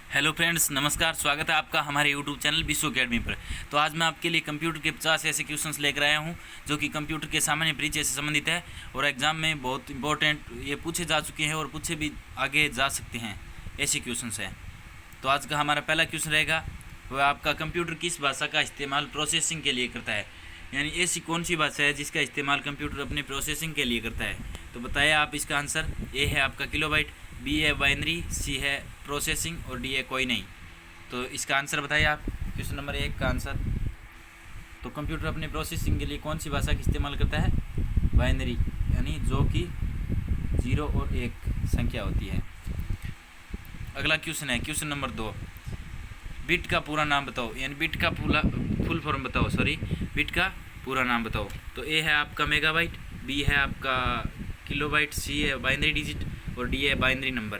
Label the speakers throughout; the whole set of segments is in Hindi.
Speaker 1: हेलो फ्रेंड्स, नमस्कार। स्वागत है आपका हमारे यूट्यूब चैनल विश्व अकेडमी पर। तो आज मैं आपके लिए कंप्यूटर के 50 ऐसे क्वेश्चंस लेकर आया हूं जो कि कंप्यूटर के सामान्य परिचय से संबंधित है और एग्जाम में बहुत इंपॉर्टेंट ये पूछे जा चुके हैं और पूछे भी आगे जा सकते हैं, ऐसे क्वेश्चंस हैं। तो आज का हमारा पहला क्वेश्चन रहेगा, वह आपका कंप्यूटर किस भाषा का इस्तेमाल प्रोसेसिंग के लिए करता है, यानी ऐसी कौन सी भाषा है जिसका इस्तेमाल कंप्यूटर अपने प्रोसेसिंग के लिए करता है। तो बताइए आप इसका आंसर। ए है आपका किलोबाइट, बी है बाइनरी, सी है प्रोसेसिंग और डी है कोई नहीं। तो इसका आंसर बताइए आप, क्वेश्चन नंबर 1 का आंसर। तो कंप्यूटर अपने प्रोसेसिंग के लिए कौन सी भाषा का इस्तेमाल करता है? बाइनरी, यानी जो कि 0 और 1 संख्या होती है। अगला क्वेश्चन है क्वेश्चन नंबर 2, बिट का पूरा नाम बताओ, यानी बिट का फुल फॉर्म बताओ, बिट का पूरा नाम बताओ। तो ए है आपका मेगाबाइट, बी है आपका किलोबाइट, सी है बाइनरी डिजिट और डी है बाइनरी नंबर।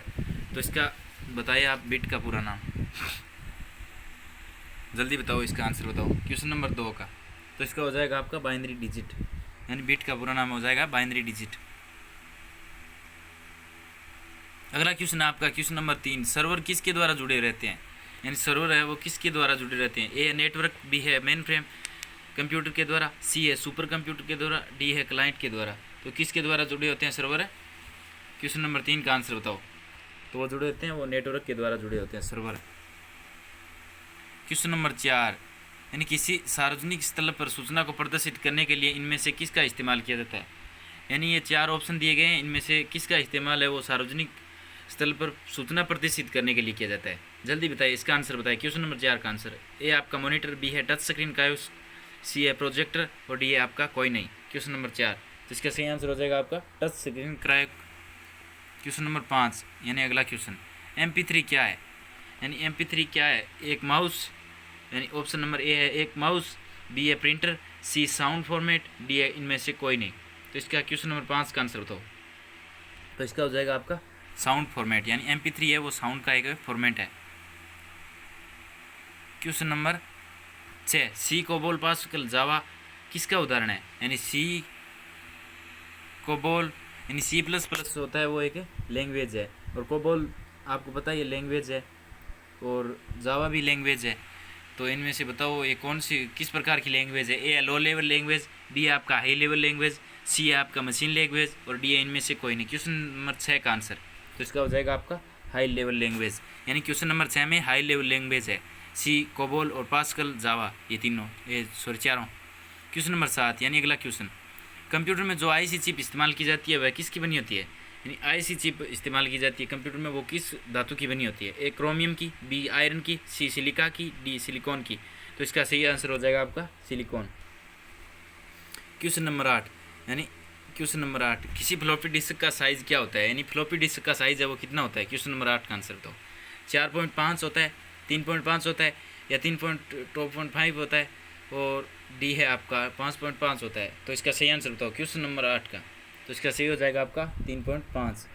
Speaker 1: तो इसका बताइए आप बिट का पूरा नाम, जल्दी बताओ, इसका आंसर बताओ क्वेश्चन नंबर 2 का। तो इसका हो जाएगा आपका बाइनरी डिजिट, यानी बिट का पूरा नाम हो जाएगा बाइनरी डिजिट। अगला क्वेश्चन है आपका क्वेश्चन नंबर 3, सर्वर किसके द्वारा जुड़े रहते हैं, यानी सर्वर है वो किसके द्वारा जुड़े रहते हैं। ए नेटवर्क, बी है मेन फ्रेम कंप्यूटर के द्वारा, सी है सुपर कंप्यूटर के द्वारा, डी है क्लाइंट के द्वारा। तो किसके द्वारा जुड़े होते हैं सर्वर है? क्वेश्चन नंबर 3 का आंसर बताओ। तो वो जुड़े होते हैं, वो नेटवर्क के द्वारा जुड़े होते हैं सर्वर। क्वेश्चन नंबर 4, यानी किसी सार्वजनिक स्थल पर सूचना को प्रदर्शित करने के लिए इनमें से किसका इस्तेमाल किया जाता है, यानी ये 4 ऑप्शन दिए गए हैं, इनमें से किसका इस्तेमाल है वो सार्वजनिक स्थल पर सूचना प्रदर्शित करने के लिए किया जाता है। जल्दी बताइए, इसका आंसर बताइए क्वेश्चन नंबर 4 का आंसर। ए आपका मॉनिटर, बी है टच स्क्रीन कायोस, सी है प्रोजेक्टर और डी है आपका कोई नहीं। क्वेश्चन नंबर 4, तो इसका सही आंसर हो जाएगा आपका touch screen cryo. Question number 5, यानी अगला क्वेश्चन, MP3 क्या है, यानी MP3 क्या है? एक माउस, यानी ऑप्शन नंबर ए है एक माउस, बी है प्रिंटर, सी साउंड फॉर्मेट, डी है इनमें से कोई नहीं। तो इसका क्वेश्चन नंबर 5 का आंसर बताओ। तो इसका हो जाएगा आपका साउंड फॉर्मेट, यानी MP3 है वो साउंड का एक फॉर्मेट है। क्वेश्चन नंबर 6, सी कोबोल पास्कल जावा किसका उदाहरण है, यानी सी कोबोल यानी C++ होता है वो एक लैंग्वेज है, और कोबोल आपको पता है ये लैंग्वेज है, और जावा भी लैंग्वेज है। तो इनमें से बताओ ये कौन सी किस प्रकार की लैंग्वेज है। ए है लो लेवल लैंग्वेज, बी है आपका हाई लेवल लैंग्वेज, सी है आपका मशीन लैंग्वेज और डी है इनमें से कोई नहीं। क्वेश्चन नंबर 6 का आंसर, तो इसका हो जाएगा आपका हाई लेवल लैंग्वेज, यानी क्वेश्चन नंबर 6 में हाई लेवल लैंग्वेज है सी, कोबोल और पास्कल, जावा, ये तीनों, ये चारों। क्वेश्चन नंबर 7, यानी अगला क्वेश्चन, कंप्यूटर में जो IC चिप इस्तेमाल की जाती है वह किसकी बनी होती है, यानी IC चिप इस्तेमाल की जाती है कंप्यूटर में वो किस धातु की बनी होती है। ए क्रोमियम की, बी आयरन की, सी सिलिका की, डी सिलिकॉन की। तो इसका सही आंसर हो जाएगा आपका सिलिकॉन। क्वेश्चन नंबर 8, यानी क्वेश्चन नंबर 8, किसी फ्लॉपी डिस्क का साइज़ क्या होता है, यानी फ्लॉपी डिस्क का साइज़ है वो कितना होता है। क्वेश्चन नंबर 8 का आंसर बताओ। 4.5 होता है, 3.5 होता है या 3.5 होता है, और डी है आपका 5.5 होता है। तो इसका सही आंसर बताओ क्वेश्चन नंबर 8 का। तो इसका सही हो जाएगा आपका 3.5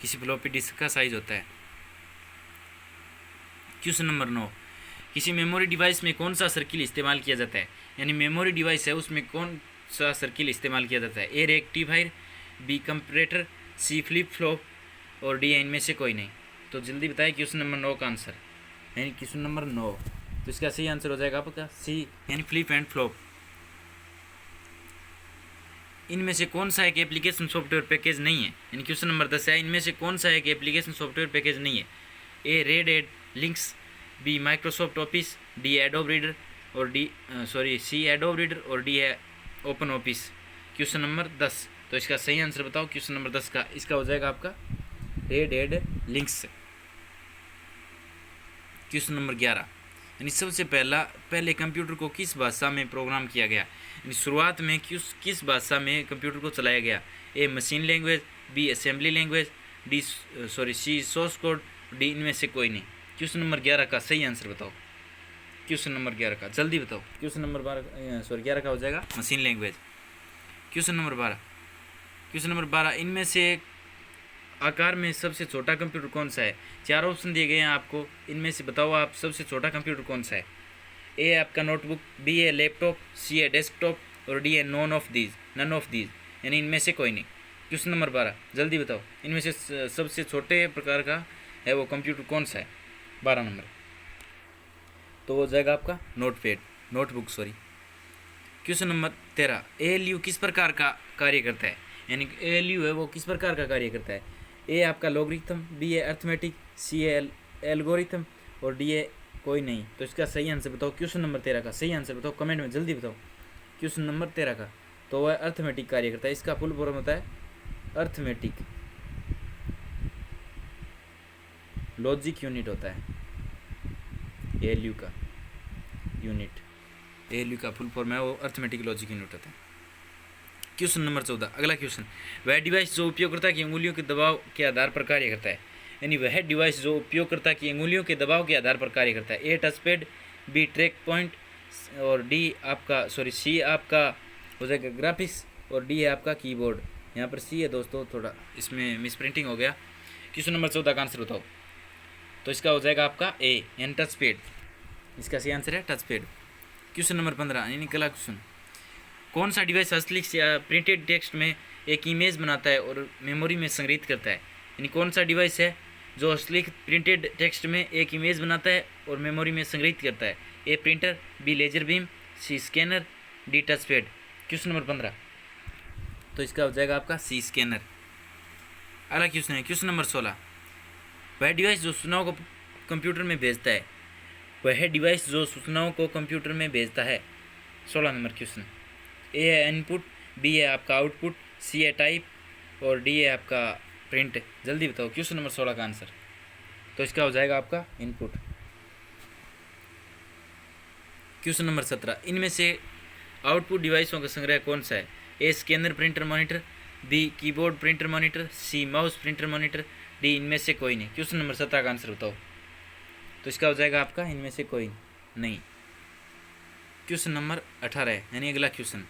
Speaker 1: किसी फ्लॉपी डिस्क का साइज होता है। क्वेश्चन नंबर 9, किसी मेमोरी डिवाइस में कौन सा सर्किल इस्तेमाल किया जाता है, यानी मेमोरी डिवाइस है उसमें कौन सा सर्किल इस्तेमाल किया जाता है। A rectifier, B comparator, C flip flop और डी इनमें से कोई नहीं। तो जल्दी बताइए क्वेश्चन नंबर 9 का आंसर, यानी क्वेश्चन नंबर 9। तो इसका सही आंसर हो जाएगा आपका सी, यानी फ्लिप एंड फ्लॉप। इनमें से कौन सा एक एप्लीकेशन सॉफ्टवेयर पैकेज नहीं है, यानी क्वेश्चन नंबर 10 है, इनमें से कौन सा एक एप्लीकेशन सॉफ्टवेयर पैकेज नहीं है। A Red add Linux, B Microsoft Office, D Adobe Reader और सी एडोब रीडर और डी है ओपन ऑफिस। क्वेश्चन नंबर 10, तो इसका सही आंसर बताओ क्वेश्चन नंबर 10 का। इसका हो जाएगा आपका रेड एड लिंक्स। क्वेश्चन नंबर 11, यानी सबसे पहले कंप्यूटर को किस भाषा में प्रोग्राम किया गया, यानी शुरुआत में किस भाषा में कंप्यूटर को चलाया गया। A machine language, B assembly language, C source code, D इनमें से कोई नहीं। क्वेश्चन नंबर 11 का सही आंसर बताओ क्वेश्चन नंबर 11 का, जल्दी बताओ। क्वेश्चन नंबर 11 का हो जाएगा मशीन लैंग्वेज। क्वेश्चन नंबर 12, इनमें से आकार में सबसे छोटा कंप्यूटर कौन सा है। 4 ऑप्शन दिए गए हैं आपको, इनमें से बताओ आप सबसे छोटा कंप्यूटर कौन सा है। ए आपका नोटबुक, बी है लैपटॉप, सी है डेस्कटॉप और डी है नन ऑफ दीज, यानी इनमें से कोई नहीं। क्वेश्चन नंबर 12, जल्दी बताओ, इनमें से सबसे छोटे प्रकार का है वो कंप्यूटर कौन सा है। 12 नंबर, तो वो हो जाएगा आपका notebook sorry. Question number 13, ALU किस प्रकार का कार्य करता है, यानी ALU है वो किस प्रकार का कार्य करता है। ए आपका लॉगरिथम, बी है अर्थमेटिक, सी है एल्गोरिथम और डी है कोई नहीं। तो इसका सही आंसर बताओ। क्वेश्चन नंबर 13 का सही आंसर बताओ, कमेंट में जल्दी बताओ। क्वेश्चन नंबर 13 का, तो वह अर्थमेटिक कार्य करता है। इसका फुल फॉर्म होता है अर्थमेटिक लॉजिक यूनिट होता है ALU का यूनिट। ALU का फुल फॉर्म है वो अर्थमेटिक लॉजिक यूनिट होता है। क्वेश्चन नंबर 14, अगला क्वेश्चन, वह डिवाइस जो उपयोगकर्ता की उंगलियों के दबाव के आधार पर कार्य करता है, यानी वह डिवाइस जो उपयोगकर्ता की उंगलियों के दबाव के आधार पर कार्य करता है। A touch pad, B track point और सी आपका हो जाएगा ग्राफिक्स और डी है आपका कीबोर्ड। यहाँ पर सी है दोस्तों, थोड़ा इसमें मिस प्रिंटिंग हो गया। क्वेश्चन नंबर 14 का आंसर बताओ। तो इसका हो जाएगा आपका ए यानी टच पैड, इसका सही आंसर है टच पैड। क्वेश्चन नंबर 15 यानी अगला क्वेश्चन, कौन सा डिवाइस हस्तलिखित या प्रिंटेड टेक्स्ट में एक इमेज बनाता है और मेमोरी में संग्रहित करता है, यानी कौन सा डिवाइस है जो हस्तलिखित प्रिंटेड टेक्स्ट में एक इमेज बनाता है और मेमोरी में संग्रहित करता है। A printer, B laser beam, C scanner, D touch pad. Question number 15, तो इसका हो जाएगा आपका सी स्कैनर। अगला क्वेश्चन है क्वेश्चन नंबर 16, वह डिवाइस जो सूचनाओं को कंप्यूटर में भेजता है, वह डिवाइस जो सूचनाओं को कंप्यूटर में भेजता है। 16 नंबर क्वेश्चन, ए है इनपुट, बी है आपका आउटपुट, सी है टाइप और डी है आपका प्रिंट। जल्दी बताओ क्वेश्चन नंबर 16 का आंसर। तो इसका हो जाएगा आपका इनपुट। क्वेश्चन नंबर 17, इनमें से आउटपुट डिवाइसों का संग्रह कौन सा है। A scanner printer monitor, B keyboard printer monitor, C mouse printer monitor, D इनमें से कोई नहीं। क्वेश्चन नंबर 17 का आंसर बताओ। तो इसका हो जाएगा आपका इनमें से कोई नहीं। क्वेश्चन नंबर 18 है यानी अगला क्वेश्चन,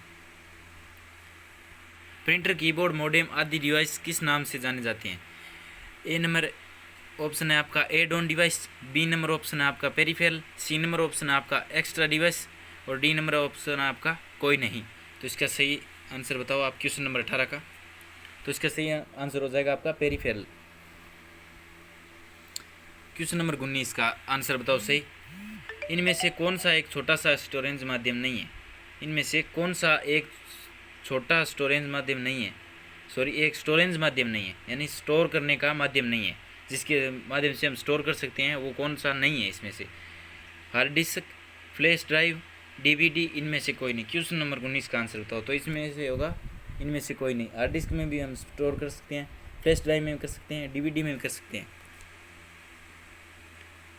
Speaker 1: प्रिंटर, कीबोर्ड, मॉडेम आदि डिवाइस किस नाम से जाने जाते हैं। ए नंबर ऑप्शन है आपका add on device, B number option है आपका पेरिफेरल, सी नंबर ऑप्शन है आपका एक्स्ट्रा डिवाइस और डी नंबर ऑप्शन है आपका कोई नहीं। तो इसका सही आंसर बताओ आप क्वेश्चन नंबर 18 का। तो इसका सही आंसर हो जाएगा आपका पेरिफेरल। क्वेश्चन नंबर 19 का आंसर बताओ सही। इनमें से कौन सा एक छोटा सा स्टोरेज माध्यम नहीं है। इनमें से कौन सा एक छोटा स्टोरेज माध्यम नहीं है, एक स्टोरेज माध्यम नहीं है, यानी स्टोर करने का माध्यम नहीं है, जिसके माध्यम से हम स्टोर कर सकते हैं, वो कौन सा नहीं है इसमें से। Hard disk, flash drive, DVD, इनमें से कोई नहीं। क्वेश्चन नंबर 19 का आंसर बताओ। तो इसमें से होगा इनमें से कोई नहीं। हार्ड डिस्क में भी हम स्टोर कर सकते हैं, फ्लैश ड्राइव में भी कर सकते हैं, DVD में भी कर सकते हैं।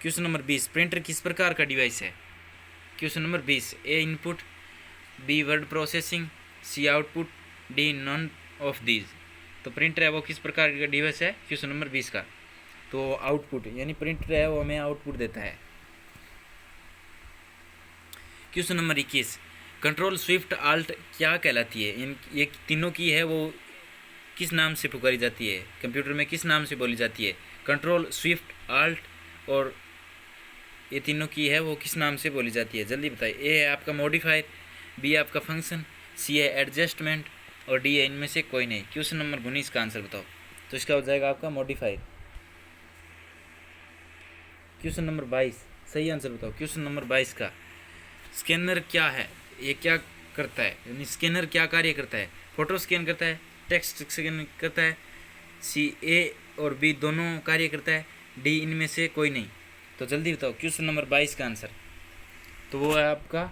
Speaker 1: क्वेश्चन नंबर 20, प्रिंटर किस प्रकार का डिवाइस है। Question number 20, A input, B word processing, C output, D none of these. तो प्रिंटर है वो किस प्रकार का डिवाइस है क्वेश्चन नंबर 20 का। तो आउटपुट यानी प्रिंटर है वो हमें आउटपुट देता है। Question number 21, control Swift alt क्या कहलाती है। इन ये तीनों की है वो किस नाम से पुकारी जाती है, कंप्यूटर में किस नाम से बोली जाती है। कंट्रोल, स्विफ्ट, आल्ट और ये तीनों की है वो किस नाम से बोली जाती है, जल्दी बताइए। ए है आपका मॉडिफायर, बी है आपका फंक्शन, सी है एडजस्टमेंट और डी है इनमें से कोई नहीं। क्वेश्चन नंबर 19 का आंसर बताओ। तो इसका हो जाएगा आपका मॉडिफायर। क्वेश्चन नंबर 22, सही आंसर बताओ। क्वेश्चन नंबर 22 का, स्कैनर क्या है, ये क्या करता है, यानी स्कैनर क्या कार्य करता है। फोटो स्कैन करता है, टेक्स्ट स्कैन करता है, सी ए और बी दोनों कार्य करता है, डी इनमें से कोई नहीं। तो जल्दी बताओ क्वेश्चन नंबर 22 का आंसर। तो वो है आपका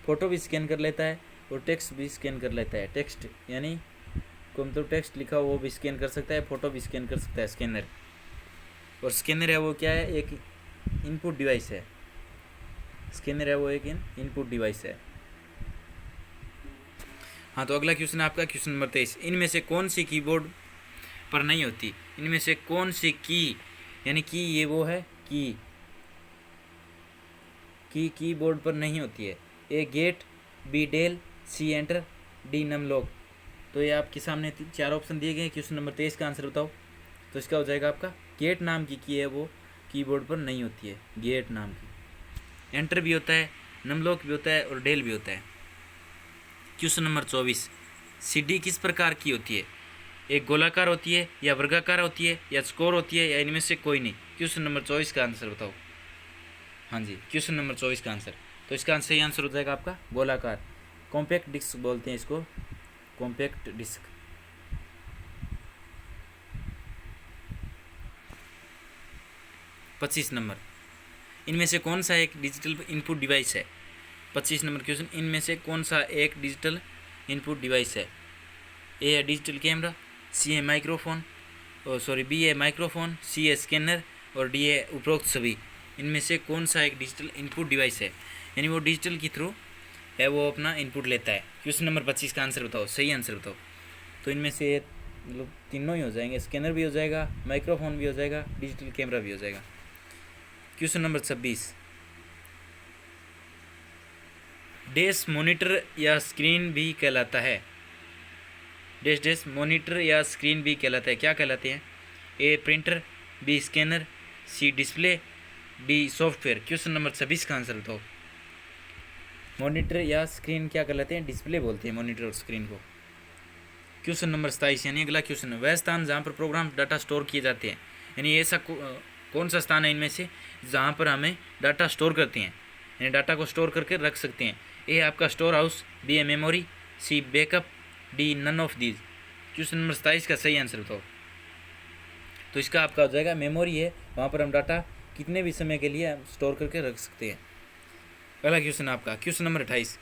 Speaker 1: फ़ोटो भी स्कैन कर लेता है और टेक्स्ट भी स्कैन कर लेता है। टेक्स्ट यानी तो टेक्स्ट लिखा हो वो भी स्कैन कर सकता है, फ़ोटो भी स्कैन कर सकता है स्कैनर। और स्कैनर है वो क्या है, एक इनपुट डिवाइस है। स्कैनर है वो एक इनपुट डिवाइस है। हाँ, तो अगला क्वेश्चन है आपका क्वेश्चन नंबर 23, इनमें से कौन सी कीबोर्ड पर नहीं होती। इनमें से कौन सी की, यानी की ये वो है की कीबोर्ड पर नहीं होती है। A gate, B del, C enter, D num lock. तो ये आपके सामने 4 ऑप्शन दिए गए हैं। क्वेश्चन नंबर 23 का आंसर बताओ। तो इसका हो जाएगा आपका गेट नाम की है वो कीबोर्ड पर नहीं होती है, गेट नाम की। एंटर भी होता है, नम लॉक भी होता है और डेल भी होता है। क्वेश्चन नंबर 24, CD किस प्रकार की होती है। एक गोलाकार होती है या वर्गाकार होती है या स्कोर होती है या इनमें से कोई नहीं। क्वेश्चन नंबर 24 का आंसर बताओ। हाँ जी, क्वेश्चन नंबर 24 का आंसर। तो इसका सही आंसर हो जाएगा आपका गोलाकार, कॉम्पैक्ट डिस्क बोलते हैं इसको, कॉम्पैक्ट डिस्क। 25 नंबर, इनमें से कौन सा एक डिजिटल इनपुट डिवाइस है? 25 नंबर क्वेश्चन, इनमें से कौन सा एक डिजिटल इनपुट डिवाइस है? ए है डिजिटल कैमरा, सी है माइक्रोफोन, और सॉरी बी है माइक्रोफोन, सी है स्कैनर, और डी है उपरोक्त सभी। इनमें से कौन सा एक डिजिटल इनपुट डिवाइस है, यानी वो डिजिटल के थ्रू है वो अपना इनपुट लेता है। क्वेश्चन नंबर 25 का आंसर बताओ, सही आंसर बताओ। तो इनमें से मतलब तीनों ही हो जाएंगे, स्कैनर भी हो जाएगा, माइक्रोफोन भी हो जाएगा, डिजिटल कैमरा भी हो जाएगा। क्वेश्चन नंबर 26, डैश मॉनिटर या स्क्रीन भी कहलाता है? डैश डैश मॉनिटर या स्क्रीन भी कहलाता है, क्या कहलाते हैं? A printer, B scanner, C display, D software. Question number 26 का आंसर बताओ। मॉनिटर या स्क्रीन क्या कहलाते हैं? डिस्प्ले बोलते हैं मॉनिटर और स्क्रीन को। क्वेश्चन नंबर 27 यानी अगला क्वेश्चन है, वह स्थान जहाँ पर प्रोग्राम डाटा स्टोर किए जाते हैं, यानी ऐसा कौन सा स्थान है इनमें से जहाँ पर हमें डाटा स्टोर करते हैं, यानी डाटा को स्टोर करके रख सकते हैं? ए आपका स्टोर हाउस, बी है memory, C backup, D none of these. Question number 27 का सही आंसर बताओ। तो इसका आपका हो जाएगा मेमोरी है, वहाँ पर हम डाटा कितने भी समय के लिए स्टोर करके रख सकते हैं। अगला क्वेश्चन आपका क्वेश्चन नंबर 28,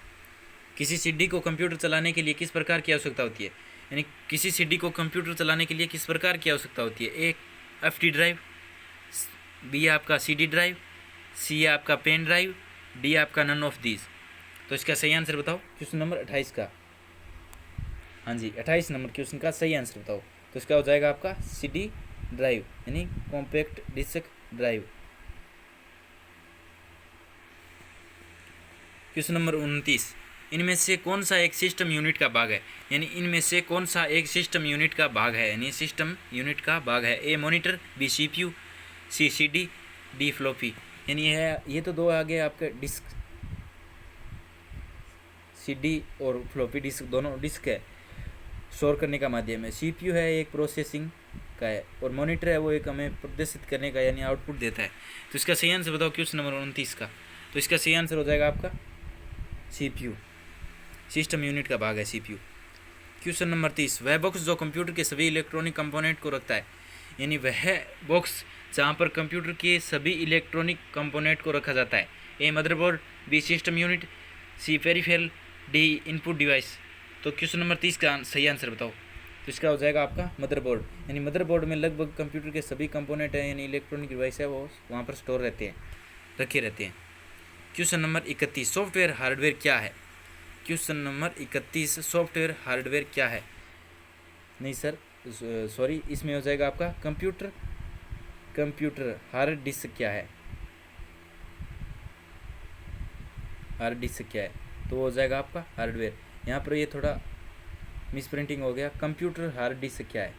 Speaker 1: किसी सीडी को कंप्यूटर चलाने के लिए किस प्रकार की आवश्यकता होती है, यानी किसी सीडी को कंप्यूटर चलाने के लिए किस प्रकार की आवश्यकता होती है? ए एफडी ड्राइव, बी आपका सीडी ड्राइव, सी आपका पेन ड्राइव, डी आपका नन ऑफ दीज। तो इसका सही आंसर बताओ क्वेश्चन नंबर 28 का। हाँ जी, 28 नंबर क्वेश्चन का सही आंसर बताओ। तो इसका हो जाएगा आपका सीडी ड्राइव, यानी compact disk drive. Question number 29, इनमें से कौन सा एक सिस्टम यूनिट का भाग है, यानी इनमें से कौन सा एक सिस्टम यूनिट का भाग है, यानी सिस्टम यूनिट का भाग है? A monitor, B CPU, C CD, D floppy. यानी ये तो दो आ गए आपके डिस्क, सीडी और फ्लॉपी डिस्क, दोनों डिस्क है स्टोर करने का माध्यम है। सीपीयू है एक प्रोसेसिंग का है, और मॉनिटर है वो एक हमें प्रदर्शित करने का यानी आउटपुट देता है। तो इसका सही आंसर बताओ क्वेश्चन नंबर 29 का। तो इसका सही आंसर हो जाएगा आपका सीपीयू, सिस्टम यूनिट का भाग है सीपीयू। क्वेश्चन नंबर 30, वह बॉक्स जो कंप्यूटर के सभी इलेक्ट्रॉनिक कंपोनेंट को रखता है, यानी वह बॉक्स जहाँ पर कंप्यूटर के सभी इलेक्ट्रॉनिक कंपोनेंट को रखा जाता है? ए मदरबोर्ड, बी सिस्टम यूनिट, सी पेरिफेरल, डी इनपुट डिवाइस। तो क्वेश्चन नंबर 30 का सही आंसर बताओ। तो इसका हो जाएगा आपका मदरबोर्ड, यानी मदरबोर्ड में लगभग कंप्यूटर के सभी कंपोनेंट हैं, यानी इलेक्ट्रॉनिक डिवाइस है वो वहाँ पर स्टोर रहते हैं, रखे रहते हैं। क्वेश्चन नंबर 31, सॉफ्टवेयर हार्डवेयर क्या है? क्वेश्चन नंबर 31, सॉफ्टवेयर हार्डवेयर क्या है? नहीं सर, सॉरी, इसमें हो जाएगा आपका कंप्यूटर हार्ड डिस्क क्या है? हार्ड डिस्क क्या है? तो वो हो जाएगा आपका हार्डवेयर। यहाँ पर ये थोड़ा मिस प्रिंटिंग हो गया, कंप्यूटर हार्ड डिस्क क्या है?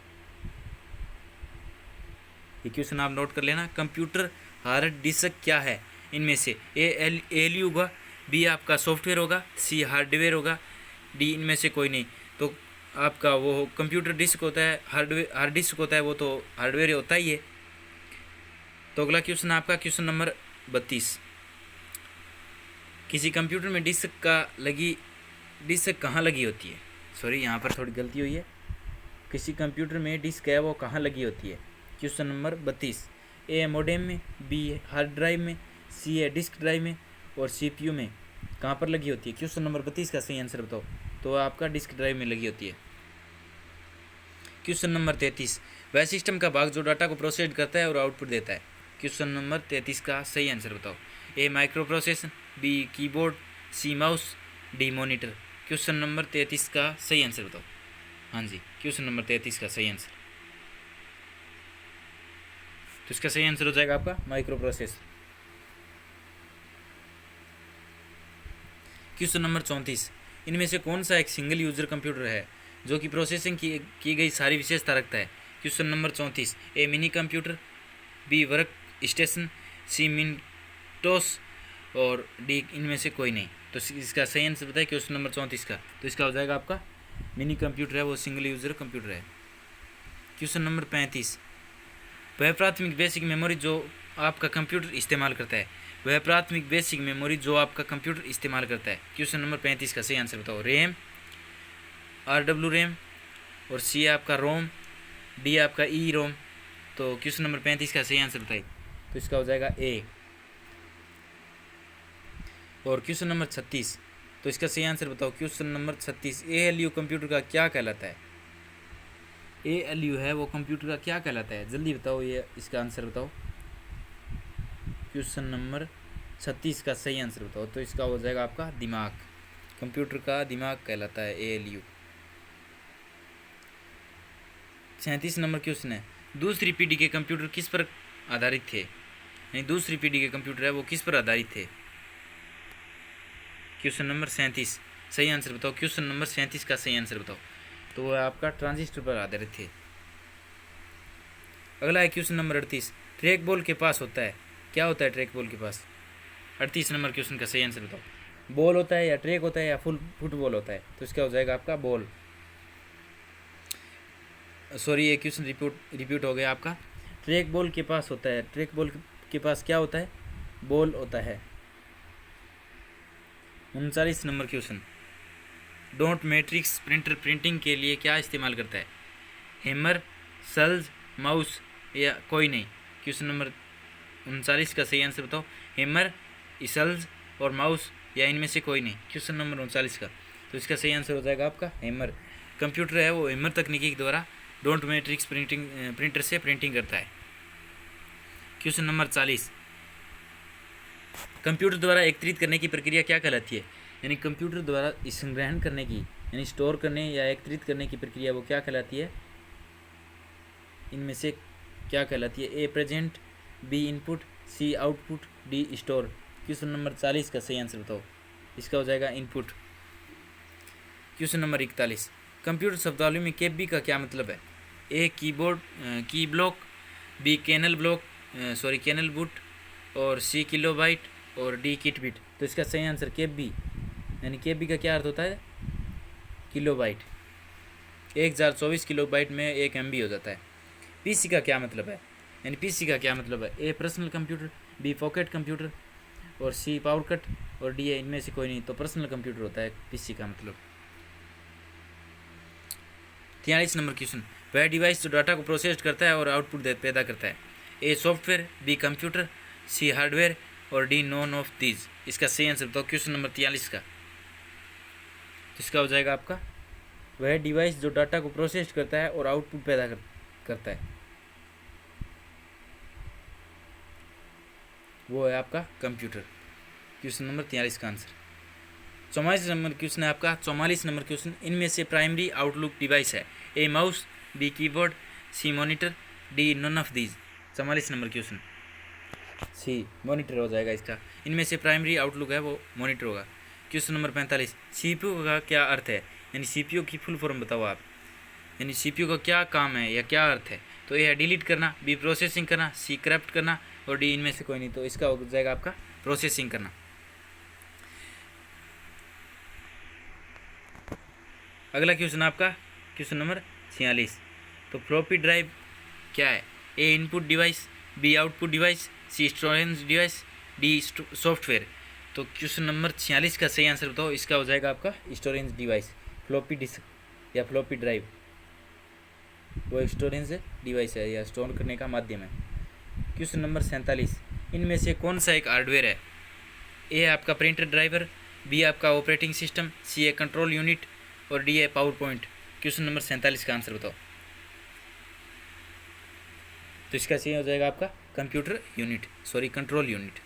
Speaker 1: ये क्वेश्चन आप नोट कर लेना, कंप्यूटर हार्ड डिस्क क्या है? इनमें से ए एल यू होगा, बी आपका सॉफ्टवेयर होगा, सी हार्डवेयर होगा, डी इनमें से कोई नहीं। तो आपका वो कंप्यूटर डिस्क होता है, हार्ड डिस्क होता है, वो तो हार्डवेयर होता ही है। तो अगला क्वेश्चन आपका क्वेश्चन नंबर 32, किसी कंप्यूटर में डिस्क कहाँ लगी होती है? सॉरी, यहाँ पर थोड़ी गलती हुई है, किसी कंप्यूटर में डिस्क है वो कहाँ लगी होती है? क्वेश्चन नंबर 32, ए मोडेम में, बी हार्ड ड्राइव में, सी है डिस्क ड्राइव में, और सीपीयू में कहाँ पर लगी होती है? क्वेश्चन नंबर 32 का सही आंसर बताओ। तो आपका डिस्क ड्राइव में लगी होती है। क्वेश्चन नंबर 33, वह सिस्टम का भाग जो डाटा को प्रोसेस करता है और आउटपुट देता है? क्वेश्चन नंबर 33 का सही आंसर बताओ। A micro processor, B keyboard, C mouse, D monitor. Question number 33 का सही आंसर बताओ। हाँ जी, क्वेश्चन नंबर 33 का सही आंसर। तो इसका सही आंसर हो जाएगा आपका माइक्रो प्रोसेसर। क्वेश्चन नंबर 34, इनमें से कौन सा एक सिंगल यूजर कंप्यूटर है जो कि प्रोसेसिंग की गई सारी विशेषता रखता है? Question number 34, A mini computer, B work station, C मिनटोस, और डी इनमें से कोई नहीं। तो इसका सही आंसर बताइए क्वेश्चन नंबर 34 का। तो इसका हो जाएगा आपका मिनी कंप्यूटर है वो सिंगल यूजर कंप्यूटर है। क्वेश्चन नंबर 35, वह प्राथमिक बेसिक मेमोरी जो आपका कंप्यूटर इस्तेमाल करता है? वह प्राथमिक बेसिक मेमोरी जो आपका कंप्यूटर इस्तेमाल करता है। क्वेश्चन नंबर 35 का सही आंसर बताओ। रैम, RW रैम, और सी आपका रोम, डी आपका ई रोम। तो क्वेश्चन नंबर 35 का सही आंसर बताइए। तो इसका हो जाएगा ए। और क्वेश्चन नंबर 36, तो इसका सही आंसर बताओ। क्वेश्चन नंबर 36, ALU कंप्यूटर का क्या कहलाता है? ALU है वो कंप्यूटर का क्या कहलाता है? जल्दी बताओ, ये इसका आंसर बताओ। क्वेश्चन नंबर 36 का सही आंसर बताओ। तो इसका हो जाएगा आपका दिमाग। कंप्यूटर का दिमाग कहलाता है ALU। 37 नंबर क्वेश्चन है, दूसरी पीढ़ी के कंप्यूटर किस पर आधारित थे? नहीं, दूसरी पीढ़ी के कंप्यूटर है वो किस पर आधारित थे? क्वेश्चन नंबर 37 सही आंसर बताओ। क्वेश्चन नंबर 37 का सही आंसर बताओ। तो वह आपका ट्रांजिस्टर पर आधारित थे। अगला है क्वेश्चन नंबर 38, ट्रैक बॉल के पास होता है, क्या होता है ट्रैक बॉल के पास? 38 नंबर क्वेश्चन का सही आंसर बताओ। बॉल होता है या ट्रैक होता है या फुटबॉल होता है? तो इसका हो जाएगा आपका बॉल। सॉरी, ये क्वेश्चन रिपीट हो गया आपका। ट्रैक बॉल के पास होता है, ट्रैक बॉल के पास क्या होता है? बॉल होता है। 39 number question, dot matrix printer printing के लिए क्या इस्तेमाल करता है? हैमर, सल्ज, माउस या कोई नहीं? क्वेश्चन नंबर 39 का सही आंसर बताओ। हैमर, सल्ज और माउस या इनमें से कोई नहीं? क्वेश्चन नंबर 39 का। तो इसका सही आंसर हो जाएगा आपका हैमर। कंप्यूटर है वो हैमर तकनीकी के द्वारा डॉट मैट्रिक्स प्रिंटर से प्रिंटिंग करता है। क्वेश्चन नंबर 40, कंप्यूटर द्वारा एकत्रित करने की प्रक्रिया क्या कहलाती है? यानी कंप्यूटर द्वारा संग्रहण करने की, यानी स्टोर करने या एकत्रित करने की प्रक्रिया वो क्या कहलाती है? इनमें से क्या कहलाती है? A present, B input, C output, D store. Question number 40 का सही आंसर बताओ। इसका हो जाएगा इनपुट। क्वेश्चन नंबर 41, कंप्यूटर शब्दावली में केबी का क्या मतलब है? ए कीबोर्ड की ब्लॉक, बी कैनल बूट, और सी किलोबाइट, और डी किट बिट। तो इसका सही आंसर केबी, यानी केबी का क्या अर्थ होता है? किलोबाइट। 1024 किलोबाइट में 1 MB हो जाता है। पीसी का क्या मतलब है? यानी पीसी का क्या मतलब है? A personal computer, B pocket computer, और सी पावर कट, और डी है इनमें से कोई नहीं। तो पर्सनल कंप्यूटर होता है पीसी का मतलब। 43 नंबर क्वेश्चन, वह डिवाइस जो डाटा को प्रोसेस करता है और आउटपुट पैदा करता है? A software, B computer, C hardware, और डी नॉन ऑफ दीज। इसका सही आंसर बताओ क्वेश्चन नंबर 43 का। तो इसका हो जाएगा आपका, वह डिवाइस जो डाटा को प्रोसेस करता है और आउटपुट पैदा करता है वो है आपका कंप्यूटर। क्वेश्चन नंबर 43 का आंसर। 44 नंबर क्वेश्चन है आपका। 44 नंबर क्वेश्चन, इनमें से प्राइमरी आउटलुक डिवाइस है? A mouse, B keyboard, C monitor, D none of these. 44 number question C monitor हो जाएगा इसका। इनमें से प्राइमरी आउटलुक है वो मॉनिटर होगा। क्वेश्चन नंबर 45, CPU का क्या अर्थ है? यानी CPU की फुल फॉर्म बताओ आप। यानी CPU का क्या काम है या क्या अर्थ है? तो ए है डिलीट करना, बी प्रोसेसिंग करना, सी करप्ट करना, और डी इनमें से कोई नहीं। तो इसका हो जाएगा आपका प्रोसेसिंग करना। अगला क्वेश्चन आपका क्वेश्चन नंबर 46, तो फ्लॉपी ड्राइव क्या है? A input device, B output device, C storage device, D software. तो क्वेश्चन नंबर 46 का सही आंसर बताओ। इसका हो जाएगा आपका स्टोरेज डिवाइस। फ्लॉपी डिस्क या फ्लॉपी ड्राइव वो एक स्टोरेज डिवाइस है या स्टोर करने का माध्यम है। क्वेश्चन नंबर 47, इनमें से कौन सा एक हार्डवेयर है? ए आपका प्रिंटर ड्राइवर, बी आपका ऑपरेटिंग सिस्टम, सी है कंट्रोल यूनिट, और डी है पावर पॉइंट। क्वेश्चन नंबर 47 का आंसर बताओ। तो इसका सही हो जाएगा आपका कंट्रोल यूनिट।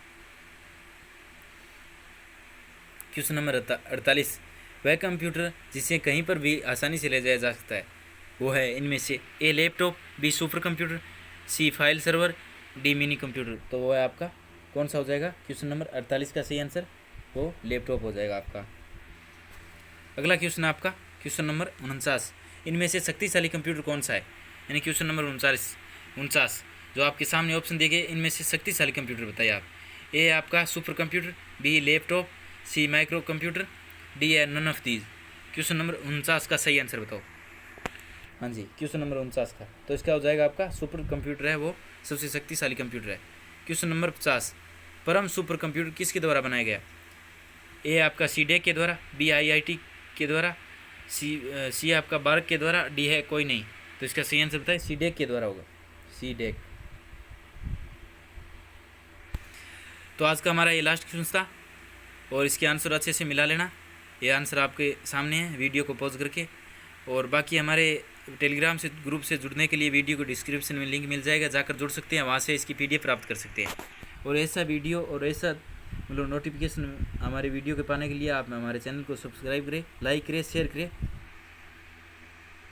Speaker 1: क्वेश्चन नंबर 48, वह कंप्यूटर जिसे कहीं पर भी आसानी से ले जाया जा सकता है वो है इनमें से? A laptop, B super computer, C file server, D mini computer. तो वो है आपका कौन सा हो जाएगा? क्वेश्चन नंबर 48 का सही आंसर वो लैपटॉप हो जाएगा आपका। अगला क्वेश्चन आपका क्वेश्चन नंबर 49, इनमें से शक्तिशाली कंप्यूटर कौन सा है? यानी क्वेश्चन नंबर 49 जो आपके सामने ऑप्शन दिए गए, इनमें से शक्तिशाली कंप्यूटर बताइए आप। ए आपका super computer, B laptop, C micro computer, D है none of these. Question number 49 का सही आंसर बताओ। हाँ जी, क्वेश्चन नंबर 49 का। तो इसका हो जाएगा आपका सुपर कंप्यूटर है वो सबसे शक्तिशाली कंप्यूटर है। क्वेश्चन नंबर 50, परम सुपर कंप्यूटर किसके द्वारा बनाया गया? ए आपका सीडेक के द्वारा, बी आईआईटी के द्वारा, सी आपका बार्क के द्वारा, डी है कोई नहीं। तो इसका सही आंसर बताए सीडेक के द्वारा होगा, सीडेक। तो आज का हमारा ये लास्ट क्वेश्चन था और इसके आंसर अच्छे से मिला लेना। ये आंसर आपके सामने है वीडियो को पॉज करके। और बाकी हमारे टेलीग्राम से ग्रुप से जुड़ने के लिए वीडियो को डिस्क्रिप्शन में लिंक मिल जाएगा, जाकर जुड़ सकते हैं, वहाँ से इसकी PDF प्राप्त कर सकते हैं। और ऐसा वीडियो और ऐसा मतलब नोटिफिकेशन हमारे वीडियो के पाने के लिए आप हमारे चैनल को सब्सक्राइब करें, लाइक करें, शेयर करें।